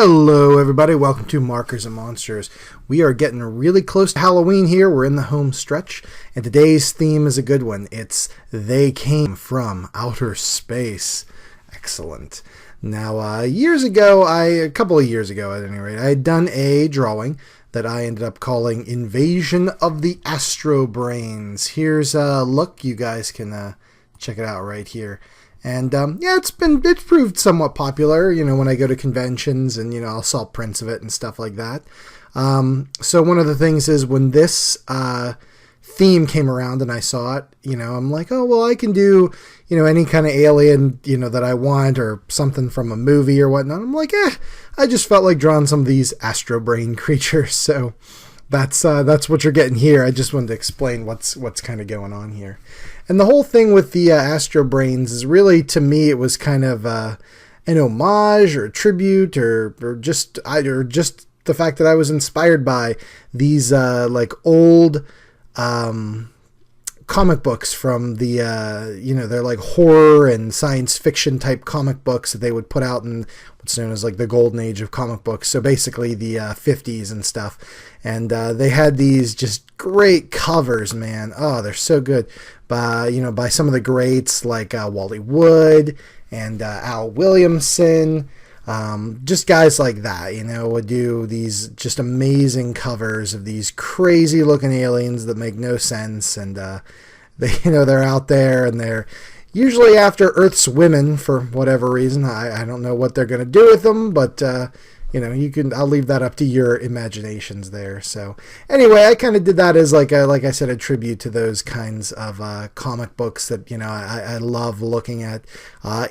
Hello everybody, welcome to Markers and Monsters. We are getting really close to Halloween here. We're in the home stretch, and today's theme is a good one. It's They Came From Outer Space. Excellent. Now, a couple of years ago at any rate, I had done a drawing that I ended up calling Invasion of the Astro Brains. Here's a look. You guys can check it out right here. And it's proved somewhat popular, when I go to conventions and, I'll sell prints of it and stuff like that. So one of the things is when this theme came around and I saw it, I'm like, oh, well, I can do, any kind of alien, that I want or something from a movie or whatnot. I'm like, I just felt like drawing some of these Astro Brain creatures. So that's what you're getting here. I just wanted to explain what's kind of going on here. And the whole thing with the Astro Brains is really, to me, it was kind of an homage or a tribute or just the fact that I was inspired by these old comic books from the they're like horror and science fiction type comic books that they would put out in what's known as like the golden age of comic books, so basically the 50s and stuff. And they had these just great covers, man. Oh, they're so good. By some of the greats like Wally Wood and Al Williamson. Just guys like that, would do these just amazing covers of these crazy looking aliens that make no sense. And they're out there and they're usually after Earth's women for whatever reason. I don't know what they're going to do with them, but I'll leave that up to your imaginations there. So anyway, I kind of did that as like I said, a tribute to those kinds of comic books that, I love looking at.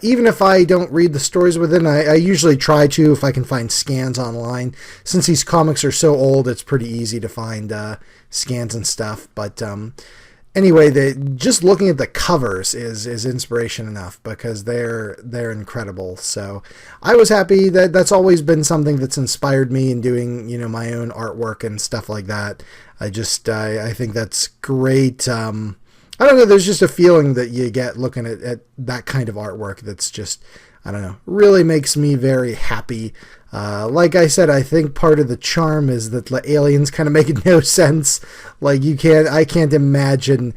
Even if I don't read the stories within, I usually try to, if I can find scans online. Since these comics are so old, it's pretty easy to find scans and stuff. But anyway, just looking at the covers is inspiration enough because they're incredible. So I was happy that's always been something that's inspired me in doing, my own artwork and stuff like that. I think that's great. I don't know, there's just a feeling that you get looking at that kind of artwork that's just, I don't know, really makes me very happy. Like I said, I think part of the charm is that the aliens kind of make no sense. Like I can't imagine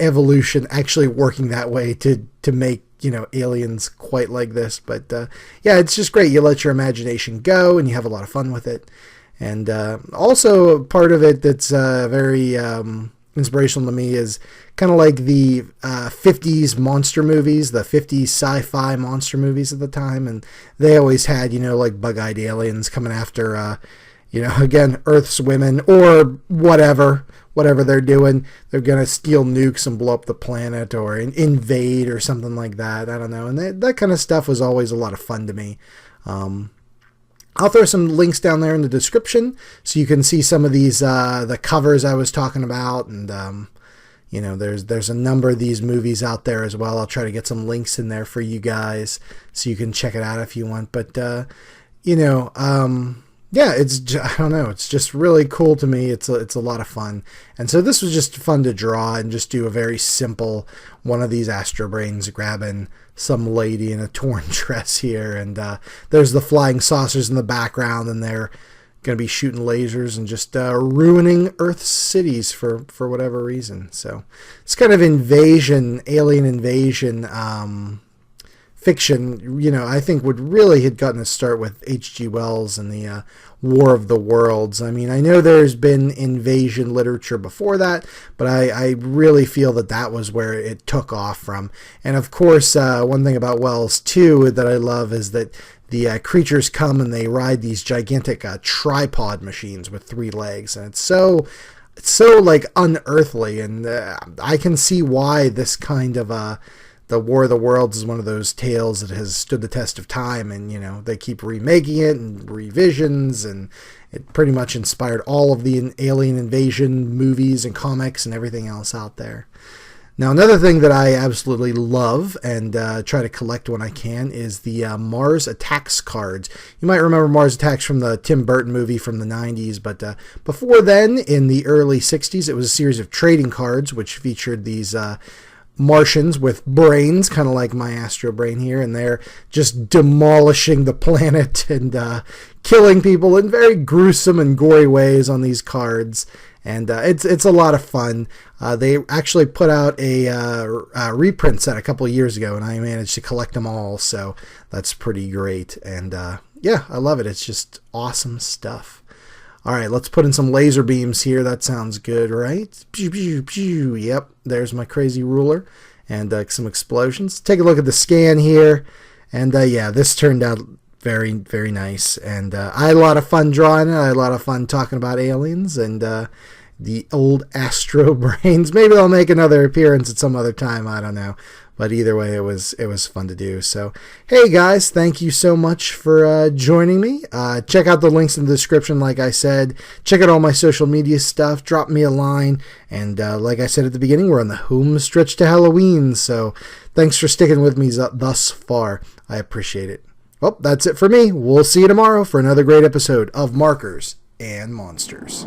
evolution actually working that way to make, aliens quite like this. But it's just great. You let your imagination go and you have a lot of fun with it. And also part of it that's very inspirational to me is kind of like the 50s monster movies, the 50s sci-fi monster movies at the time, and they always had, like bug-eyed aliens coming after, again, Earth's women or whatever they're doing. They're going to steal nukes and blow up the planet or invade or something like that. I don't know. And that kind of stuff was always a lot of fun to me. I'll throw some links down there in the description so you can see some of these, the covers I was talking about. And, there's a number of these movies out there as well. I'll try to get some links in there for you guys so you can check it out if you want. But, I don't know. It's just really cool to me. It's a lot of fun. And so this was just fun to draw and just do a very simple one of these Astro Brains grabbing some lady in a torn dress here. And there's the flying saucers in the background, and they're going to be shooting lasers and just ruining Earth's cities for whatever reason. So it's kind of alien invasion fiction, I think would really had gotten to start with H.G. Wells and the War of the Worlds. I mean, I know there's been invasion literature before that, but I really feel that was where it took off from. And of course, one thing about Wells too that I love is that the creatures come and they ride these gigantic tripod machines with 3 legs, and it's so like unearthly. And I can see why this kind of the War of the Worlds is one of those tales that has stood the test of time, and they keep remaking it and revisions, and it pretty much inspired all of the alien invasion movies and comics and everything else out there. Now, another thing that I absolutely love and try to collect when I can is the Mars Attacks cards. You might remember Mars Attacks from the Tim Burton movie from the 90s, but before then, in the early 60s, it was a series of trading cards which featured these Martians with brains, kind of like my Astro Brain here, and they're just demolishing the planet and killing people in very gruesome and gory ways on these cards. And it's a lot of fun. They actually put out a reprint set a couple of years ago, and I managed to collect them all, so that's pretty great. And yeah, I love it. It's just awesome stuff. All right, let's put in some laser beams here. That sounds good, right? Pew, pew, pew. Yep, there's my crazy ruler. And some explosions. Take a look at the scan here. And yeah, this turned out very, very nice. And I had a lot of fun drawing it. I had a lot of fun talking about aliens and the old Astro Brains. Maybe I'll make another appearance at some other time. I don't know. But either way, it was fun to do. So, hey guys, thank you so much for joining me. Check out the links in the description, like I said. Check out all my social media stuff. Drop me a line. And like I said at the beginning, we're on the home stretch to Halloween. So, thanks for sticking with me thus far. I appreciate it. Well, that's it for me. We'll see you tomorrow for another great episode of Markers and Monsters.